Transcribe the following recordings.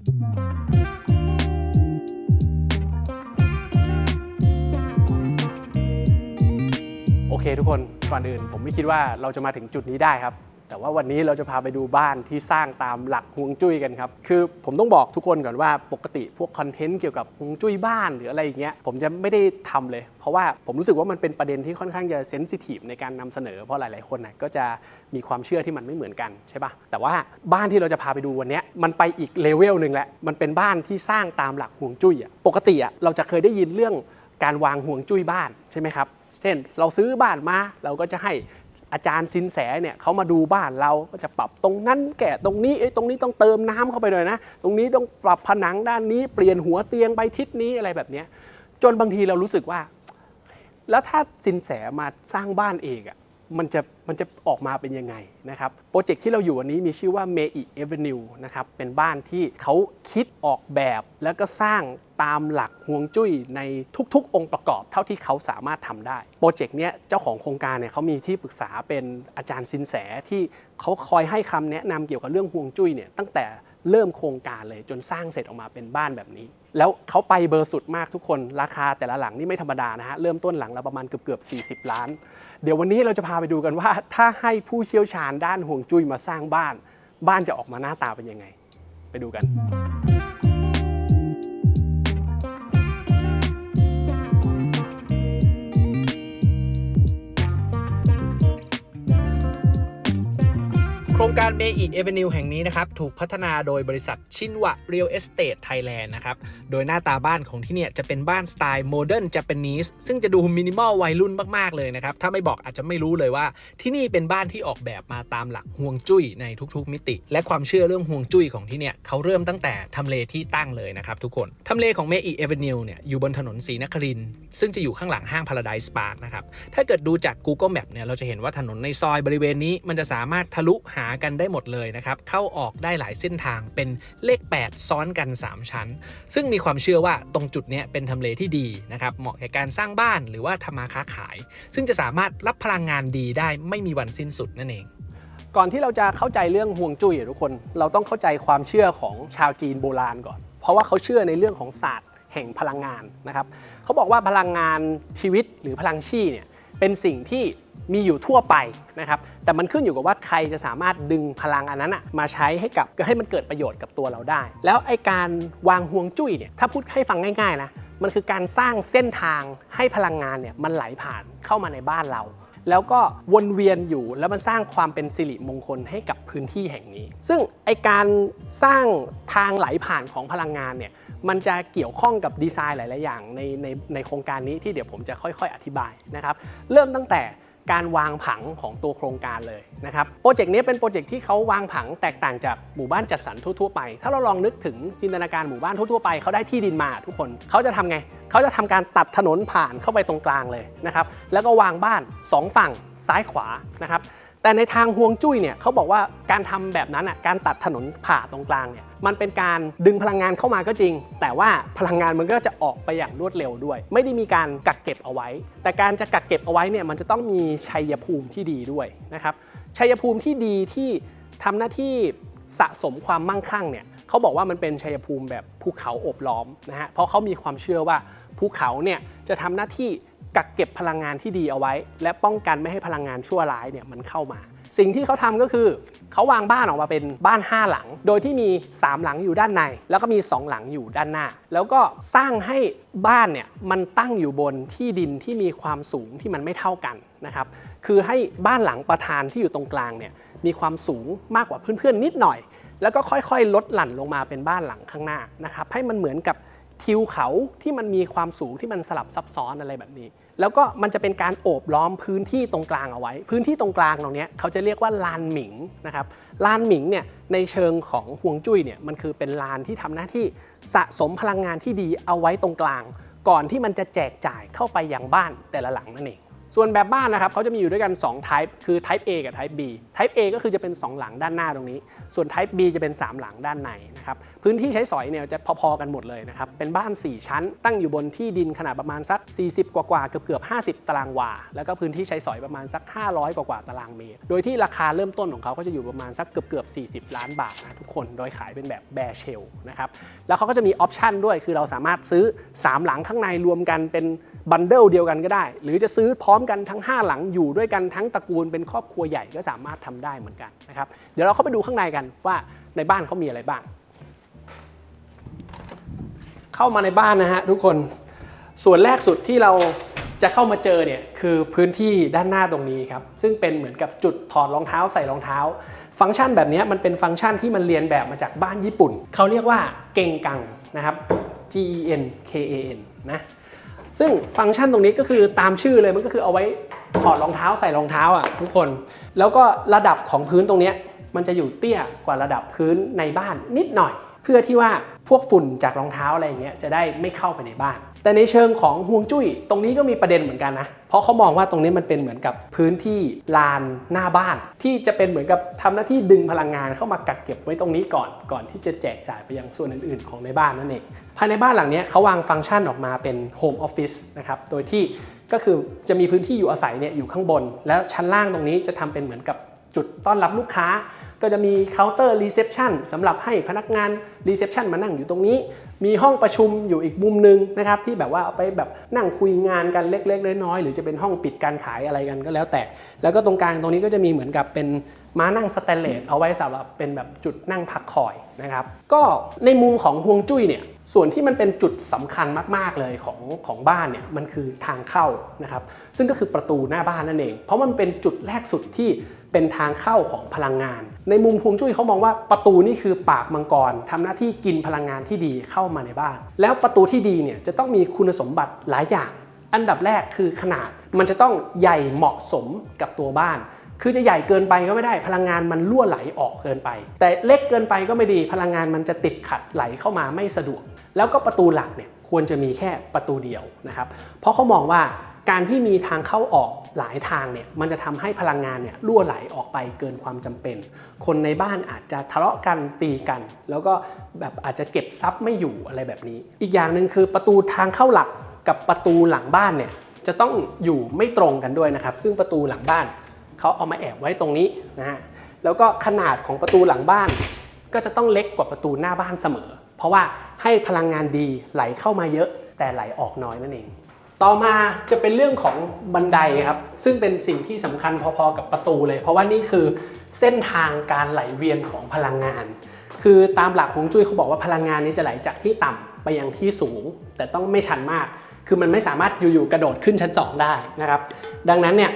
โอเคทุกคนก่อนอื่นผมไม่คิดว่าเราจะมาถึงจุดนี้ได้ครับแต่ว่าวันนี้เราจะพาไปดูบ้านที่สร้างตามหลักฮวงจุ้ยกันครับคือผมต้องบอกทุกคนก่อนว่าปกติพวกคอนเทนต์เกี่ยวกับฮวงจุ้ยบ้านหรืออะไรอย่างเงี้ยผมจะไม่ได้ทำเลยเพราะว่าผมรู้สึกว่ามันเป็นประเด็นที่ค่อนข้างจะเซนซิทีฟในการนำเสนอเพราะหลายๆคนก็จะมีความเชื่อที่มันไม่เหมือนกันใช่ปะแต่ว่าบ้านที่เราจะพาไปดูวันนี้มันไปอีกเลเวลนึงแล้วมันเป็นบ้านที่สร้างตามหลักฮวงจุ้ยปกติเราจะเคยได้ยินเรื่องการวางฮวงจุ้ยบ้านใช่ไหมครับเช่นเราซื้อบ้านมาเราก็จะให้อาจารย์สินแสเนี่ยเขามาดูบ้านเราก็จะปรับตรงนั้นแกะตรงนี้ตรงนี้ต้องเติมน้ำเข้าไปหน่อยนะตรงนี้ต้องปรับผนังด้านนี้เปลี่ยนหัวเตียงไปทิศนี้อะไรแบบนี้จนบางทีเรารู้สึกว่าแล้วถ้าสินแสมาสร้างบ้านเองมันจะออกมาเป็นยังไงนะครับโปรเจกต์ที่เราอยู่วันนี้มีชื่อว่า Mei Avenue นะครับเป็นบ้านที่เขาคิดออกแบบแล้วก็สร้างตามหลักฮวงจุ้ยในทุกๆองค์ประกอบเท่าที่เขาสามารถทำได้โปรเจกต์นี้เจ้าของโครงการเนี่ยเขามีที่ปรึกษาเป็นอาจารย์สินแสที่เขาคอยให้คำแนะนำเกี่ยวกับเรื่องฮวงจุ้ยเนี่ยตั้งแต่เริ่มโครงการเลยจนสร้างเสร็จออกมาเป็นบ้านแบบนี้แล้วเขาไปเบอร์สุดมากทุกคนราคาแต่ละหลังนี่ไม่ธรรมดานะฮะเริ่มต้นหลังละประมาณเกือบ40 ล้านเดี๋ยววันนี้เราจะพาไปดูกันว่าถ้าให้ผู้เชี่ยวชาญด้านฮวงจุ้ยมาสร้างบ้านจะออกมาหน้าตาเป็นยังไงไปดูกันโครงการ Mei Avenue แห่งนี้นะครับถูกพัฒนาโดยบริษัทชินวะ Real Estate Thailand นะครับโดยหน้าตาบ้านของที่เนี่ยจะเป็นบ้านสไตล์โมเดิร์นญี่ปุ่นซึ่งจะดูมินิมอลวัยรุ่นมากๆเลยนะครับถ้าไม่บอกอาจจะไม่รู้เลยว่าที่นี่เป็นบ้านที่ออกแบบมาตามหลักฮวงจุ้ยในทุกๆมิติและความเชื่อเรื่องฮวงจุ้ยของที่เนี่ยเขาเริ่มตั้งแต่ทำเลที่ตั้งเลยนะครับทุกคนทำเลของ Mei Avenue เนี่ยอยู่บนถนนศรีนครินทร์ซึ่งจะอยู่ข้างหลังห้าง Paradise Park นะครับถ้าเกิดดูจาก Google Map เนี่ยเราจะเห็นว่าถนนในซอยบริเวณนี้มันจะสามารถทะลุหากันได้หมดเลยนะครับเข้าออกได้หลายเส้นทางเป็นเลข8ซ้อนกัน3ชั้นซึ่งมีความเชื่อว่าตรงจุดนี้เป็นทำเลที่ดีนะครับเหมาะแก่การสร้างบ้านหรือว่าทำมาค้าขายซึ่งจะสามารถรับพลังงานดีได้ไม่มีวันสิ้นสุดนั่นเองก่อนที่เราจะเข้าใจเรื่องฮวงจุ้ยทุกคนเราต้องเข้าใจความเชื่อของชาวจีนโบราณก่อนเพราะว่าเขาเชื่อในเรื่องของศาสตร์แห่งพลังงานนะครับเขาบอกว่าพลังงานชีวิตหรือพลังชี่เนี่ยเป็นสิ่งที่มีอยู่ทั่วไปนะครับแต่มันขึ้นอยู่กับว่าใครจะสามารถดึงพลังอันนั้นมาใช้ให้มันเกิดประโยชน์กับตัวเราได้แล้วไอ้การวางฮวงจุ้ยเนี่ยถ้าพูดให้ฟังง่ายๆนะมันคือการสร้างเส้นทางให้พลังงานเนี่ยมันไหลผ่านเข้ามาในบ้านเราแล้วก็วนเวียนอยู่แล้วมันสร้างความเป็นสิริมงคลให้กับพื้นที่แห่งนี้ซึ่งไอ้การสร้างทางไหลผ่านของพลังงานเนี่ยมันจะเกี่ยวข้องกับดีไซน์หลายๆอย่างในโครงการนี้ที่เดี๋ยวผมจะค่อยๆอธิบายนะครับเริ่มตั้งแต่การวางผังของตัวโครงการเลยนะครับโปรเจกต์นี้เป็นโปรเจกต์ที่เขาวางผังแตกต่างจากหมู่บ้านจัดสรรทั่วๆไปถ้าเราลองนึกถึงจินตนาการหมู่บ้านทั่วๆไปเขาได้ที่ดินมาทุกคนเขาจะทำไงเขาจะทำการตัดถนนผ่านเข้าไปตรงกลางเลยนะครับแล้วก็วางบ้าน2ฝั่งซ้ายขวานะครับแต่ในทางฮวงจุ้ยเนี่ยเขาบอกว่าการทำแบบนั้นการตัดถนนผ่าตรงกลางเนี่ยมันเป็นการดึงพลังงานเข้ามาก็จริงแต่ว่าพลังงานมันก็จะออกไปอย่างรวดเร็วด้วยไม่ได้มีการกักเก็บเอาไว้แต่การจะกักเก็บเอาไว้เนี่ยมันจะต้องมีชัยภูมิที่ดีด้วยนะครับชัยภูมิที่ดีที่ทำหน้าที่สะสมความมั่งคั่งเนี่ยเขาบอกว่ามันเป็นชัยภูมิแบบภูเขาโอบล้อมนะฮะเพราะเขามีความเชื่อว่าภูเขาเนี่ยจะทำหน้าที่กักเก็บพลังงานที่ดีเอาไว้และป้องกันไม่ให้พลังงานชั่วร้ายเนี่ยมันเข้ามาสิ่งที่เขาทำก็คือเขาวางบ้านออกมาเป็นบ้าน5หลังโดยที่มี3หลังอยู่ด้านในแล้วก็มี2หลังอยู่ด้านหน้าแล้วก็สร้างให้บ้านเนี่ยมันตั้งอยู่บนที่ดินที่มีความสูงที่มันไม่เท่ากันนะครับคือให้บ้านหลังประธานที่อยู่ตรงกลางเนี่ยมีความสูงมากกว่าเพื่อนๆนิดหน่อยแล้วก็ค่อยๆลดหลั่นลงมาเป็นบ้านหลังข้างหน้านะครับให้มันเหมือนกับทิวเขาที่มันมีความสูงที่มันสลับซับซ้อนอะไรแบบนี้แล้วก็มันจะเป็นการโอบล้อมพื้นที่ตรงกลางเอาไว้พื้นที่ตรงกลางตรงนี้เขาจะเรียกว่าลานหมิงนะครับลานหมิงเนี่ยในเชิงของฮวงจุ้ยเนี่ยมันคือเป็นลานที่ทำหน้าที่สะสมพลังงานที่ดีเอาไว้ตรงกลางก่อนที่มันจะแจกจ่ายเข้าไปยังบ้านแต่ละหลังนั่นเอง ส่วนแบบบ้านนะครับเขาจะมีอยู่ด้วยกัน2 type คือ type A กับ type B type A ก็คือจะเป็น2หลังด้านหน้าตรงนี้ส่วน type B จะเป็น3หลังด้านในนะครับพื้นที่ใช้สอยเนี่ยจะพอๆกันหมดเลยนะครับเป็นบ้าน4ชั้นตั้งอยู่บนที่ดินขนาดประมาณสัก40กว่าเกือบ50ตารางวาแล้วก็พื้นที่ใช้สอยประมาณสัก500กว่าตารางเมตรโดยที่ราคาเริ่มต้นของเขาก็จะอยู่ประมาณสักเกือบ40ล้านบาทนะทุกคนโดยขายเป็นแบบแบร์เชลนะครับแล้วเขาก็จะมีออปชันด้วยคือเราสามารถซื้อ3หลังข้างในรวมกันเป็นบันเดิลเดียวกันก็ได้หรือจะซื้อพร้อมกันทั้ง5หลังอยู่ด้วยกันทั้งตระกูลเป็นครอบครัวใหญ่ก็สามารถทำได้เหมือนกันนะครับเดี๋ยวเราเข้าไปดูข้างในกันว่าในบ้านเขามีอะไรบ้างเข้ามาในบ้านนะฮะทุกคนส่วนแรกสุดที่เราจะเข้ามาเจอเนี่ยคือพื้นที่ด้านหน้าตรงนี้ครับซึ่งเป็นเหมือนกับจุดถอดรองเท้าใส่รองเท้าฟังก์ชันแบบนี้มันเป็นฟังก์ชันที่มันเรียนแบบมาจากบ้านญี่ปุ่นเขาเรียกว่าเกงกังนะครับ GENKAN นะซึ่งฟังก์ชันตรงนี้ก็คือตามชื่อเลยมันก็คือเอาไว้ถอดรองเท้าใส่รองเท้าอ่ะทุกคนแล้วก็ระดับของพื้นตรงนี้มันจะอยู่เตี้ยกว่าระดับพื้นในบ้านนิดหน่อยเพื่อที่ว่าพวกฝุ่นจากรองเท้าอะไรอย่างเงี้ยจะได้ไม่เข้าไปในบ้านแต่ในเชิงของฮวงจุ้ยตรงนี้ก็มีประเด็นเหมือนกันนะเพราะเขามองว่าตรงนี้มันเป็นเหมือนกับพื้นที่ลานหน้าบ้านที่จะเป็นเหมือนกับทำหน้าที่ดึงพลังงานเข้ามากักเก็บไว้ตรงนี้ก่อนที่จะแจกจ่ายไปยังส่วนอื่นๆของในบ้านนั่นเองภายในบ้านหลังนี้เขาวางฟังก์ชันออกมาเป็นโฮมออฟฟิศนะครับโดยที่ก็คือจะมีพื้นที่อยู่อาศัยเนี่ยอยู่ข้างบนแล้วชั้นล่างตรงนี้จะทำเป็นเหมือนกับจุดต้อนรับลูกค้าก็จะมีเคาน์เตอร์รีเซพชันสำหรับให้พนักงานรีเซพชันมานั่งอยู่ตรงนี้มีห้องประชุมอยู่อีกมุมนึงนะครับที่แบบว่าเอาไปแบบนั่งคุยงานกันเล็กๆน้อยๆหรือจะเป็นห้องปิดการขายอะไรกันก็แล้วแต่แล้วก็ตรงกลางตรงนี้ก็จะมีเหมือนกับเป็นม้านั่งสแตนเลสเอาไว้สำหรับเป็นแบบจุดนั่งพักคอยนะครับก็ในมุมของฮวงจุ้ยเนี่ยส่วนที่มันเป็นจุดสำคัญมากๆเลยของบ้านเนี่ยมันคือทางเข้านะครับซึ่งก็คือประตูหน้าบ้านนั่นเองเพราะมันเป็นจุดแรกสุดที่เป็นทางเข้าของพลังงานในมุมฮวงจุ้ยเขามองว่าประตูนี่คือปากมังกรทำหน้าที่กินพลังงานที่ดีเข้ามาในบ้านแล้วประตูที่ดีเนี่ยจะต้องมีคุณสมบัติหลายอย่างอันดับแรกคือขนาดมันจะต้องใหญ่เหมาะสมกับตัวบ้านคือจะใหญ่เกินไปก็ไม่ได้พลังงานมันรั่วไหลออกเกินไปแต่เล็กเกินไปก็ไม่ดีพลังงานมันจะติดขัดไหลเข้ามาไม่สะดวกแล้วก็ประตูหลักเนี่ยควรจะมีแค่ประตูเดียวนะครับเพราะเขามองว่าการที่มีทางเข้าออกหลายทางเนี่ยมันจะทำให้พลังงานเนี่ยรั่วไหลออกไปเกินความจำเป็นคนในบ้านอาจจะทะเลาะกันตีกันแล้วก็แบบอาจจะเก็บทรัพย์ไม่อยู่อะไรแบบนี้อีกอย่างหนึ่งคือประตูทางเข้าหลักกับประตูหลังบ้านเนี่ยจะต้องอยู่ไม่ตรงกันด้วยนะครับซึ่งประตูหลังบ้านเขาเอามาแอบไว้ตรงนี้นะฮะแล้วก็ขนาดของประตูหลังบ้านก็จะต้องเล็กกว่าประตูหน้าบ้านเสมอเพราะว่าให้พลังงานดีไหลเข้ามาเยอะแต่ไหลออกน้อยนั่นเองต่อมาจะเป็นเรื่องของบันไดครับซึ่งเป็นสิ่งที่สำคัญพอๆกับประตูเลยเพราะว่านี่คือเส้นทางการไหลเวียนของพลังงานคือตามหลักฮวงจุ้ยเขาบอกว่าพลังงานนี้จะไหลจากที่ต่ำไปยังที่สูงแต่ต้องไม่ชันมากคือมันไม่สามารถอยู่ๆกระโดดขึ้นชั้น2ได้นะครับดังนั้นเนี่ย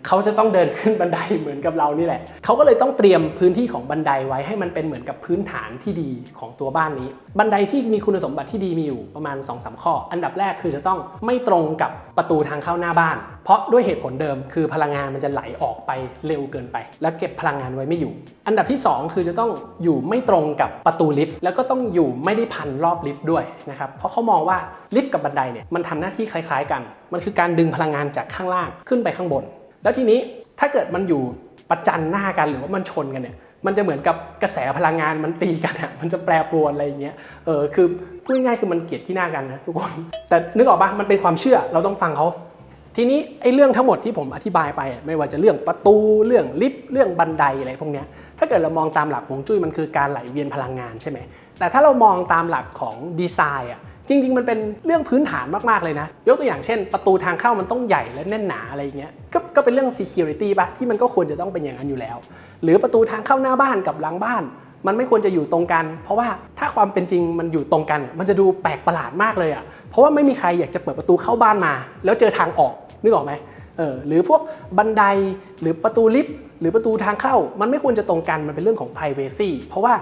เขาจะต้องเดินขึ้นบันไดเหมือนกับเรานี่แหละเขาก็เลยต้องเตรียมพื้นที่ของบันไดไว้ให้มันเป็นเหมือนกับพื้นฐานที่ดีของตัวบ้านนี้บันไดที่มีคุณสมบัติที่ดีมีอยู่ประมาณ 2-3 ข้ออันดับแรกคือจะต้องไม่ตรงกับประตูทางเข้าหน้าบ้านเพราะด้วยเหตุผลเดิมคือพลังงานมันจะไหลออกไปเร็วเกินไปและเก็บพลังงานไว้ไม่อยู่อันดับที่2คือจะต้องอยู่ไม่ตรงกับประตูลิฟต์แล้วก็ต้องอยู่ไม่ได้พันรอบลิฟต์ด้วยนะครับเพราะเขามองว่าลิฟต์กับบันไดเนี่ยมันทำหน้าที่คล้ายๆกันมันคือการดึงพลังงานจากข้างล่างขึ้นไปข้างบนแล้วทีนี้ถ้าเกิดมันอยู่ประจันหน้ากันหรือว่ามันชนกันเนี่ยมันจะเหมือนกับกระแสพลังงานมันตีกันมันจะแปรปรวนอะไรอย่างเงี้ยคือพูดง่ายๆคือมันเกลียดที่หน้ากันนะทุกคนแต่นึกออกปะมันเป็นความเชื่อเราต้องฟังเขาทีนี้ไอ้เรื่องทั้งหมดที่ผมอธิบายไปไม่ว่าจะเรื่องประตูเรื่องลิฟต์เรื่องบันไดอะไรพวกเนี้ยถ้าเกิดเรามองตามหลักฮวงจุ้ยมันคือการไหลเวียนพลังงานใช่ไหมแต่ถ้าเรามองตามหลักของดีไซน์จริงๆมันเป็นเรื่องพื้นฐานมากๆเลยนะยกตัวอย่างเช่นประตูทางเข้ามันต้องใหญ่และแน่นหนาอะไรอย่างเงี้ยก็เป็นเรื่อง security ป่ะที่มันก็ควรจะต้องเป็นอย่างนั้นอยู่แล้วหรือประตูทางเข้าหน้าบ้านกับหลังบ้านมันไม่ควรจะอยู่ตรงกันเพราะว่าถ้าความเป็นจริงมันอยู่ตรงกันมันจะดูแปลกประหลาดมากเลยเพราะว่าไม่มีใครอยากจะเปิดประตูเข้าบ้านมาแล้วเจอทางออกนึกออกไหมหรือพวกบันไดหรือประตูลิฟต์หรือประตูทางเข้ามันไม่ควรจะตรงกันมันเป็นเรื่องของ privacy เพราะว่า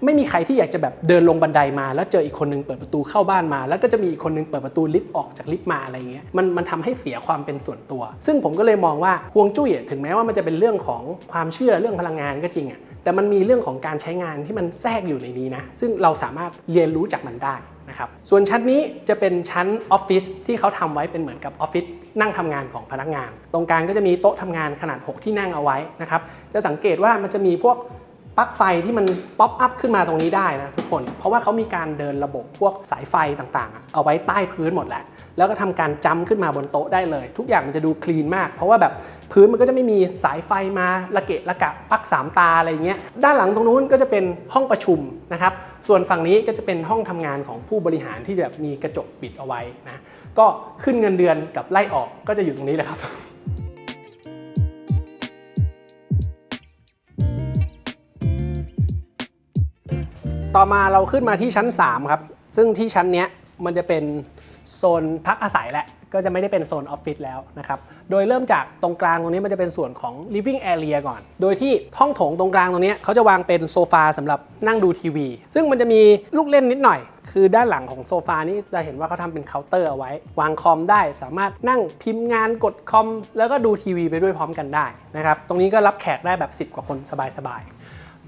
ไม่มีใครที่อยากจะแบบเดินลงบันไดมาแล้วเจออีกคนนึงเปิดประตูเข้าบ้านมาแล้วก็จะมีอีกคนนึงเปิดประตูลิฟต์ออกจากลิฟต์มาอะไรเงี้ยมันทำให้เสียความเป็นส่วนตัวซึ่งผมก็เลยมองว่าฮวงจุ้ยถึงแม้ว่ามันจะเป็นเรื่องของความเชื่อเรื่องพลังงานก็จริงแต่มันมีเรื่องของการใช้งานที่มันแทรกอยู่ในนี้นะซึ่งเราสามารถเรียนรู้จากมันได้ นะครับส่วนชั้นนี้จะเป็นชั้นออฟฟิศที่เขาทำไว้เป็นเหมือนกับออฟฟิศนั่งทำงานของพนักงานตรงกลางก็จะมีโต๊ะทำงานขนาด6ที่นั่งเอาไว้นะครับจะสังเกตว่ามันจะมีพวกปลั๊กไฟที่มันป๊อปอัพขึ้นมาตรงนี้ได้นะทุกคนเพราะว่าเขามีการเดินระบบพวกสายไฟต่างๆเอาไว้ใต้พื้นหมดแหละแล้วก็ทำการจัมป์ขึ้นมาบนโต๊ะได้เลยทุกอย่างมันจะดูคลีนมากเพราะว่าแบบพื้นมันก็จะไม่มีสายไฟมาระเกะระกะปลั๊ก3ตาอะไรเงี้ยด้านหลังตรงนู้นก็จะเป็นห้องประชุมนะครับส่วนฝั่งนี้ก็จะเป็นห้องทำงานของผู้บริหารที่จะมีกระจกปิดเอาไว้นะก็ขึ้นเงินเดือนกับไล่ออกก็จะอยู่ตรงนี้แหละครับต่อมาเราขึ้นมาที่ชั้น3ครับซึ่งที่ชั้นนี้มันจะเป็นโซนพักอาศัยแหละก็จะไม่ได้เป็นโซนออฟฟิศแล้วนะครับโดยเริ่มจากตรงกลางตรงนี้มันจะเป็นส่วนของ living area ก่อนโดยที่ห้องโถงตรงกลางตรงนี้เขาจะวางเป็นโซฟาสำหรับนั่งดูทีวีซึ่งมันจะมีลูกเล่นนิดหน่อยคือด้านหลังของโซฟานี้จะเห็นว่าเขาทำเป็นเคาน์เตอร์เอาไว้วางคอมได้สามารถนั่งพิมพ์งานกดคอมแล้วก็ดูทีวีไปด้วยพร้อมกันได้นะครับตรงนี้ก็รับแขกได้แบบ10 กว่าคนสบาย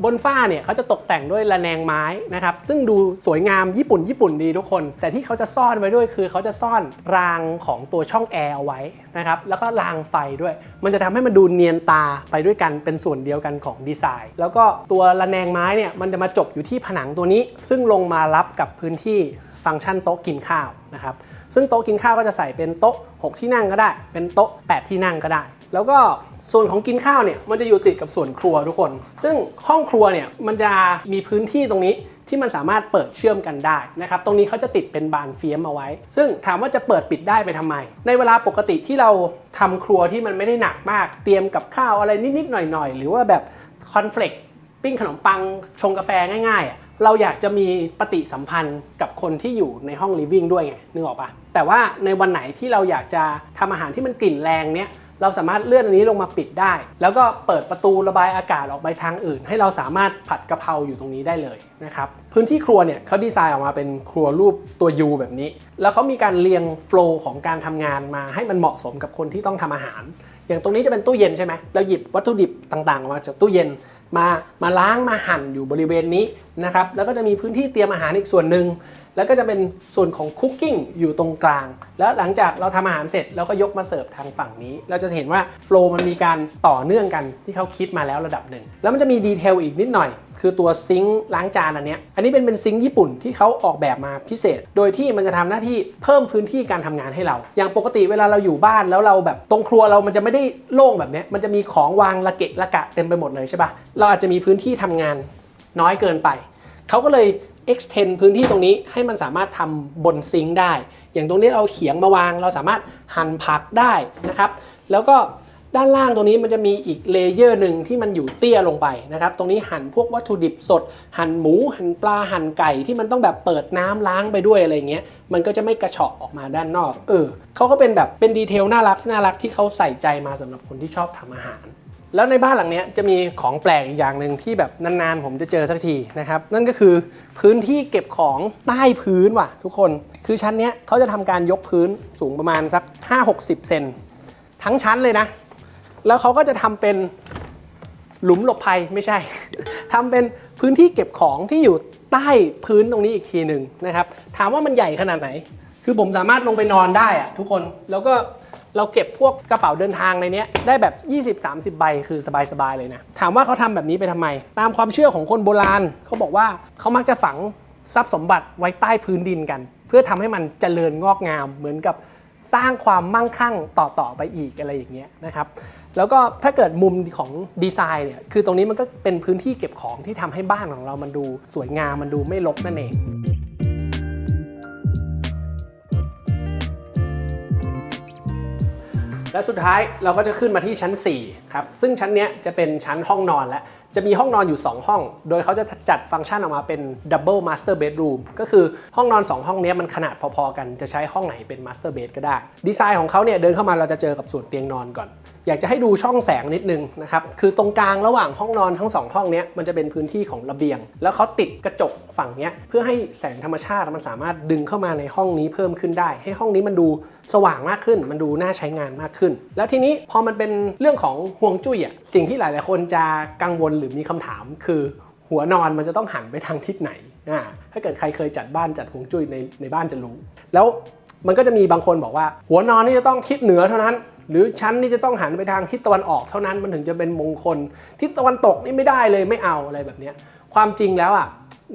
บนฝ้าเนี่ยเขาจะตกแต่งด้วยระแนงไม้นะครับซึ่งดูสวยงามญี่ปุ่นดีทุกคนแต่ที่เขาจะซ่อนไว้ด้วยคือเขาจะซ่อนรางของตัวช่องแอร์เอาไว้นะครับแล้วก็รางไฟด้วยมันจะทำให้มันดูเนียนตาไปด้วยกันเป็นส่วนเดียวกันของดีไซน์แล้วก็ตัวระแนงไม้เนี่ยมันจะมาจบอยู่ที่ผนังตัวนี้ซึ่งลงมารับกับพื้นที่ฟังก์ชันโต๊ะกินข้าวนะครับซึ่งโต๊ะกินข้าวก็จะใส่เป็นโต๊ะ6ที่นั่งก็ได้เป็นโต๊ะ8ที่นั่งก็ได้แล้วก็ส่วนของกินข้าวเนี่ยมันจะอยู่ติดกับส่วนครัวทุกคนซึ่งห้องครัวเนี่ยมันจะมีพื้นที่ตรงนี้ที่มันสามารถเปิดเชื่อมกันได้นะครับตรงนี้เขาจะติดเป็นบานเฟียมเอาไว้ซึ่งถามว่าจะเปิดปิดได้ไปทำไมในเวลาปกติที่เราทำครัวที่มันไม่ได้หนักมากเตรียมกับข้าวอะไรนิดๆหน่อยๆหรือว่าแบบคอนเฟลกปิ้งขนมปังชงกาแฟง่ายๆเราอยากจะมีปฏิสัมพันธ์กับคนที่อยู่ในห้องลิฟวิ่งด้วยไงนึกออกปะแต่ว่าในวันไหนที่เราอยากจะทำอาหารที่มันกลิ่นแรงเนี้ยเราสามารถเลื่อนอันนี้ลงมาปิดได้แล้วก็เปิดประตูระบายอากาศออกไปทางอื่นให้เราสามารถผัดกะเพราอยู่ตรงนี้ได้เลยนะครับพื้นที่ครัวเนี่ยเขาดีไซน์ออกมาเป็นครัวรูปตัว U แบบนี้แล้วเขามีการเรียงโฟลว์ของการทำงานมาให้มันเหมาะสมกับคนที่ต้องทำอาหารอย่างตรงนี้จะเป็นตู้เย็นใช่ไหมเราหยิบวัตถุดิบต่างๆออกมาจากตู้เย็นมาล้างมาหั่นอยู่บริเวณนี้นะครับแล้วก็จะมีพื้นที่เตรียมอาหารอีกส่วนหนึ่งแล้วก็จะเป็นส่วนของคุกกิ้งอยู่ตรงกลางแล้วหลังจากเราทำอาหารเสร็จเราก็ยกมาเสิร์ฟทางฝั่งนี้เราจะเห็นว่าโฟลว์มันมีการต่อเนื่องกันที่เขาคิดมาแล้วระดับหนึ่งแล้วมันจะมีดีเทลอีกนิดหน่อยคือตัวซิงค์ล้างจานอันนี้เป็นซิงค์ญี่ปุ่นที่เขาออกแบบมาพิเศษโดยที่มันจะทำหน้าที่เพิ่มพื้นที่การทำงานให้เราอย่างปกติเวลาเราอยู่บ้านแล้วเราแบบตรงครัวเรามันจะไม่ได้โล่งแบบนี้มันจะมีของวางระเกะระกะเต็มไปหมดเลยใช่ปะเราอาจจะมีพื้นที่ทำงานน้อยเกินไปเขาก็เลย extend พื้นที่ตรงนี้ให้มันสามารถทำบนซิงค์ได้อย่างตรงนี้เราเขียงมาวางเราสามารถหั่นผักได้นะครับแล้วก็ด้านล่างตรงนี้มันจะมีอีกเลเยอร์หนึ่งที่มันอยู่เตี้ยลงไปนะครับตรงนี้หั่นพวกวัตถุดิบสดหั่นหมูหั่นปลาหั่นไก่ที่มันต้องแบบเปิดน้ำล้างไปด้วยอะไรเงี้ยมันก็จะไม่กระเฉาะออกมาด้านนอกเขาก็เป็นแบบเป็นดีเทลน่ารักที่เขาใส่ใจมาสำหรับคนที่ชอบทำอาหารแล้วในบ้านหลังนี้จะมีของแปลกอีกอย่างหนึ่งที่แบบนานๆผมจะเจอสักทีนะครับนั่นก็คือพื้นที่เก็บของใต้พื้นว่ะทุกคนคือชั้นนี้เขาจะทำการยกพื้นสูงประมาณสัก 5-60 เซนทั้งชั้นเลยนะแล้วเขาก็จะทำเป็นหลุมหลบภัยไม่ใช่ ทำเป็นพื้นที่เก็บของที่อยู่ใต้พื้นตรงนี้อีกทีหนึ่งนะครับถามว่ามันใหญ่ขนาดไหนคือผมสามารถลงไปนอนได้อะทุกคนแล้วก็เราเก็บพวกกระเป๋าเดินทางในนี้ได้แบบ 20-30 ใบคือสบายๆเลยนะถามว่าเขาทำแบบนี้ไปทำไมตามความเชื่อของคนโบราณเขาบอกว่าเขามักจะฝังทรัพย์สมบัติไว้ใต้พื้นดินกันเพื่อทำให้มันเจริญงอกงามเหมือนกับสร้างความมั่งคั่งต่อไปอีกอะไรอย่างเงี้ยนะครับแล้วก็ถ้าเกิดมุมของดีไซน์เนี่ยคือตรงนี้มันก็เป็นพื้นที่เก็บของที่ทำให้บ้านของเรามันดูสวยงามมันดูไม่รกนั่นเองและสุดท้ายเราก็จะขึ้นมาที่ชั้น4ครับซึ่งชั้นนี้จะเป็นชั้นห้องนอนและจะมีห้องนอนอยู่2ห้องโดยเขาจะจัดฟังก์ชันออกมาเป็น Double Master Bedroom ก็คือห้องนอน2ห้องนี้มันขนาดพอๆกันจะใช้ห้องไหนเป็น Master Bed ก็ได้ดีไซน์ของเขาเนี่ยเดินเข้ามาเราจะเจอกับส่วนเตียงนอนก่อนอยากจะให้ดูช่องแสงนิดนึงนะครับคือตรงกลางระหว่างห้องนอนทั้ง2ห้องนี้มันจะเป็นพื้นที่ของระเบียงแล้วเขาติดกระจกฝั่งนี้เพื่อให้แสงธรรมชาติมันสามารถดึงเข้ามาในห้องนี้เพิ่มขึ้นได้ให้ห้องนี้มันดูสว่างมากขึ้นมันดูน่าใช้งานมากขึ้นแล้วทีนี้พอมันเป็นเรื่องของฮวงจุ้ยสิ่งที่หลายๆคนจะกังวลหรือมีคำถามคือหัวนอนมันจะต้องหันไปทางทิศไหน ถ้าเกิดใครเคยจัดบ้านจัดฮวงจุ้ยในบ้านจะรู้แล้วมันก็จะมีบางคนบอกว่าหัวนอนนี่จะต้องทิศเหนือเท่านั้นหรือชั้นนี่จะต้องหันไปทางทิศตะวันออกเท่านั้นมันถึงจะเป็นมงคลทิศตะวันตกนี่ไม่ได้เลยไม่เอาอะไรแบบนี้ความจริงแล้ว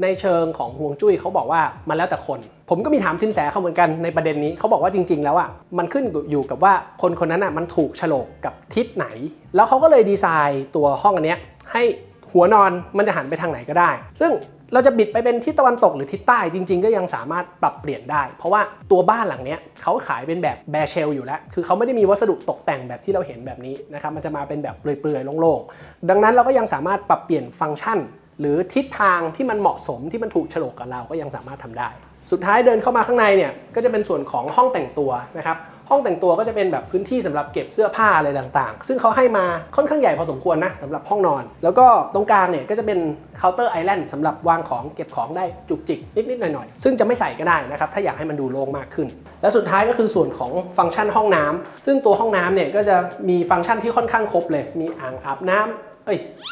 ในเชิงของฮวงจุ้ยเขาบอกว่ามันแล้วแต่คนผมก็มีถามสินแสเขาเหมือนกันในประเด็นนี้เขาบอกว่าจริงๆแล้วมันขึ้นอยู่กับว่าคนคนนั้นมันถูกโฉลกกับทิศไหนแล้วเขาก็เลยดีไซน์ตัวห้องอันนี้ให้หัวนอนมันจะหันไปทางไหนก็ได้ซึ่งเราจะบิดไปเป็นทิศตะวันตกหรือทิศใต้จริงๆก็ยังสามารถปรับเปลี่ยนได้เพราะว่าตัวบ้านหลังนี้เขาขายเป็นแบบแบร์เชลอยู่แล้วคือเขาไม่ได้มีวัสดุตกแต่งแบบที่เราเห็นแบบนี้นะครับมันจะมาเป็นแบบเปลือยๆโล่งๆดังนั้นเราก็ยังสามารถปรับเปลี่ยนฟังก์ชันหรือทิศทางที่มันเหมาะสมที่มันถูกโฉลกกับเราก็ยังสามารถทำได้สุดท้ายเดินเข้ามาข้างในเนี่ยก็จะเป็นส่วนของห้องแต่งตัวนะครับห้องแต่งตัวก็จะเป็นแบบพื้นที่สำหรับเก็บเสื้อผ้าอะไรต่างๆซึ่งเขาให้มาค่อนข้างใหญ่พอสมควรนะสำหรับห้องนอนแล้วก็ตรงกลางเนี่ยก็จะเป็นเคาน์เตอร์ไอแลนด์สำหรับวางของเก็บของได้จุกจิกนิดๆหน่อยๆซึ่งจะไม่ใส่ก็ได้นะครับถ้าอยากให้มันดูโล่งมากขึ้นและสุดท้ายก็คือส่วนของฟังก์ชันห้องน้ำซึ่งตัวห้องน้ำเนี่ยก็จะมีฟังก์ชันที่ค่อนข้างครบเลยมีอ่างอาบน้ำ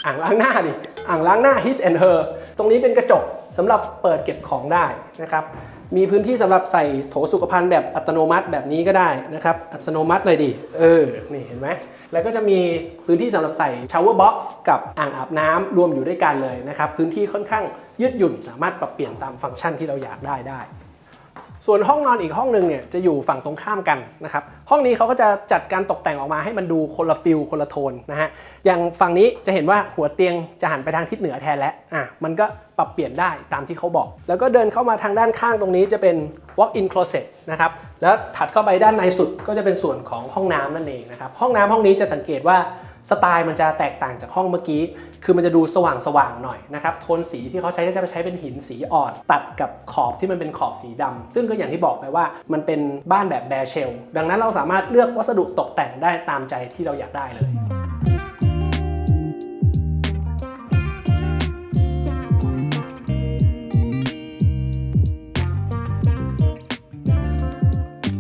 อ่างล้างหน้าอ่างล้างหน้า His and Her ตรงนี้เป็นกระจกสำหรับเปิดเก็บของได้นะครับมีพื้นที่สำหรับใส่โถสุขภัณฑ์แบบอัตโนมัติแบบนี้ก็ได้นะครับอัตโนมัติเลยดินี่เห็นไหมแล้วก็จะมีพื้นที่สำหรับใส่ shower box กับอ่างอาบน้ำรวมอยู่ด้วยกันเลยนะครับพื้นที่ค่อนข้างยืดหยุ่นสามารถปรับเปลี่ยนตามฟังก์ชันที่เราอยากได้ส่วนห้องนอนอีกห้องนึงเนี่ยจะอยู่ฝั่งตรงข้ามกันนะครับห้องนี้เขาก็จะจัดการตกแต่งออกมาให้มันดูคนละฟิลคนละโทนนะฮะอย่างฝั่งนี้จะเห็นว่าหัวเตียงจะหันไปทางทิศเหนือแทนแล้วมันก็ปรับเปลี่ยนได้ตามที่เขาบอกแล้วก็เดินเข้ามาทางด้านข้างตรงนี้จะเป็น walk-in closet นะครับแล้วถัดเข้าไปด้านในสุดก็จะเป็นส่วนของห้องน้ำนั่นเองนะครับห้องน้ำห้องนี้จะสังเกตว่าสไตล์มันจะแตกต่างจากห้องเมื่อกี้คือมันจะดูสว่างๆหน่อยนะครับโทนสีที่เขาใช้จะใช้เป็นหินสีอ่อนตัดกับขอบที่มันเป็นขอบสีดำซึ่งก็อย่างที่บอกไปว่ามันเป็นบ้านแบบแบร์เชลดังนั้นเราสามารถเลือกวัสดุตกแต่งได้ตามใจที่เราอยากได้เลย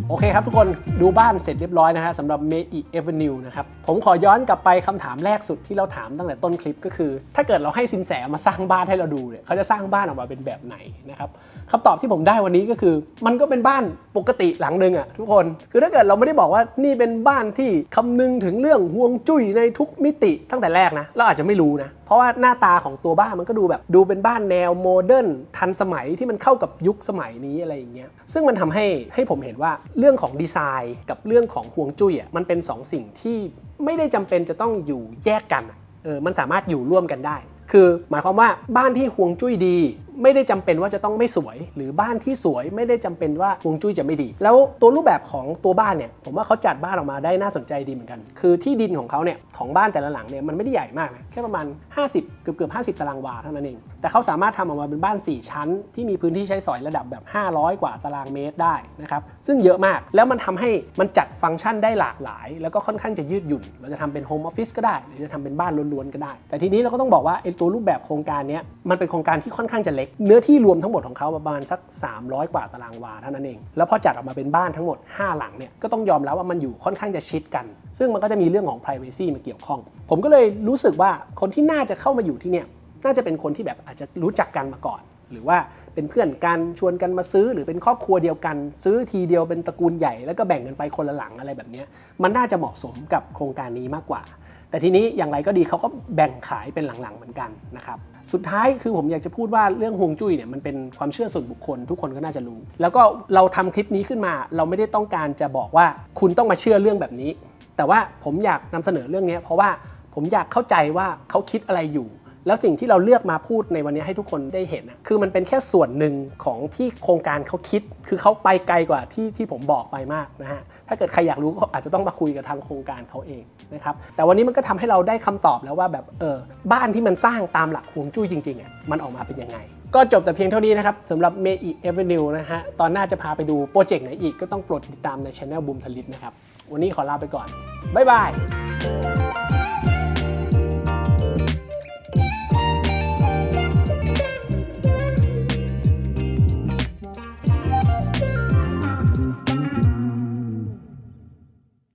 โอเคครับทุกคนดูบ้านเสร็จเรียบร้อยนะฮะสำหรับ Mei Avenue นะครับผมขอย้อนกลับไปคำถามแรกสุดที่เราถามตั้งแต่ต้นคลิปก็คือถ้าเกิดเราให้สินแสมาสร้างบ้านให้เราดูเนี่ยเขาจะสร้างบ้านออกมาเป็นแบบไหนนะครับคำตอบที่ผมได้วันนี้ก็คือมันก็เป็นบ้านปกติหลังนึงทุกคนคือถ้าเกิดเราไม่ได้บอกว่านี่เป็นบ้านที่คำนึงถึงเรื่องฮวงจุ้ยในทุกมิติตั้งแต่แรกนะเราอาจจะไม่รู้นะเพราะว่าหน้าตาของตัวบ้านมันก็ดูเป็นบ้านแนวโมเดิร์นทันสมัยที่มันเข้ากับยุคสมัยนี้อะไรอย่างเงี้ยซึ่งมันทำให้ผมเห็นว่าเรื่องของดีไซน์กับเรื่องของฮวงจุ้ยมันเป็น2 สิ่งที่ไม่ได้จำเป็นจะต้องอยู่แยกกันมันสามารถอยู่ร่วมกันได้คือหมายความว่าบ้านที่ฮวงจุ้ยดีไม่ได้จำเป็นว่าจะต้องไม่สวยหรือบ้านที่สวยไม่ได้จำเป็นว่าฮวงจุ้ยจะไม่ดีแล้วตัวรูปแบบของตัวบ้านเนี่ยผมว่าเขาจัดบ้านออกมาได้น่าสนใจดีเหมือนกันคือที่ดินของเขาเนี่ยของบ้านแต่ละหลังเนี่ยมันไม่ได้ใหญ่มากนะแค่ประมาณ50เกือบ50 ตารางวาเท่านั้นเองแต่เขาสามารถทำออกมาเป็นบ้าน4 ชั้นที่มีพื้นที่ใช้สอยระดับแบบ500 กว่าตารางเมตรได้นะครับซึ่งเยอะมากแล้วมันทำให้มันจัดฟังก์ชันได้หลากหลายแล้วก็ค่อนข้างจะยืดหยุ่นเราจะทำเป็นโฮมออฟฟิศก็ได้หรือจะทำเป็นบ้านล้วนๆก็ได้แต่ทีนี้เราก็ต้องบอกว่าไอ้ตัวรูปแบบโครงการนี้มันเป็นโครงการที่ค่อนข้างจะเล็กเนื้อที่รวมทั้งหมดของเขาประมาณสัก300 กว่าตารางวาเท่านั้นเองแล้วพอจัดออกมาเป็นบ้านทั้งหมด5 หลังเนี่ยก็ต้องยอมรับว่ามันอยู่ค่อนข้างจะชิดกันซึ่งมันก็จะมีเรื่องของ privacy มาเกี่ยวข้องผมก็เลยรู้สึกว่าคนที่น่าจะเข้ามาอยู่ที่เนี่ยน่าจะเป็นคนที่แบบอาจจะรู้จักกันมาก่อนหรือว่าเป็นเพื่อนกันชวนกันมาซื้อหรือเป็นครอบครัวเดียวกันซื้อทีเดียวเป็นตระกูลใหญ่แล้วก็แบ่งกันไปคนละหลังอะไรแบบนี้มันน่าจะเหมาะสมกับโครงการนี้มากกว่าแต่ทีนี้อย่างไรก็ดีเขาก็แบ่งขายเป็นหลังๆเหมือนกันนะครับสุดท้ายคือผมอยากจะพูดว่าเรื่องฮวงจุ้ยเนี่ยมันเป็นความเชื่อส่วนบุคคลทุกคนก็น่าจะรู้แล้วก็เราทำคลิปนี้ขึ้นมาเราไม่ได้ต้องการจะบอกว่าคุณต้องมาเชื่อเรื่องแบบนี้แต่ว่าผมอยากนำเสนอเรื่องนี้เพราะว่าผมอยากเข้าใจว่าเขาคิดอะไรอยู่แล้วสิ่งที่เราเลือกมาพูดในวันนี้ให้ทุกคนได้เห็นคือมันเป็นแค่ส่วนหนึ่งของที่โครงการเขาคิดคือเขาไปไกลกว่าที่ผมบอกไปมากนะฮะถ้าเกิดใครอยากรู้ก็อาจจะต้องมาคุยกับทางโครงการเขาเองนะครับแต่วันนี้มันก็ทำให้เราได้คำตอบแล้วว่าแบบบ้านที่มันสร้างตามหลักฮวงจุ้ยจริงๆมันออกมาเป็นยังไงก็จบแต่เพียงเท่านี้นะครับสำหรับ Mei Avenue นะฮะตอนหน้าจะพาไปดูโปรเจกต์ไหนอีกก็ต้องโปรดติดตามใน Channel บูมทลิตนะครับวันนี้ขอลาไปก่อนบ๊ายบาย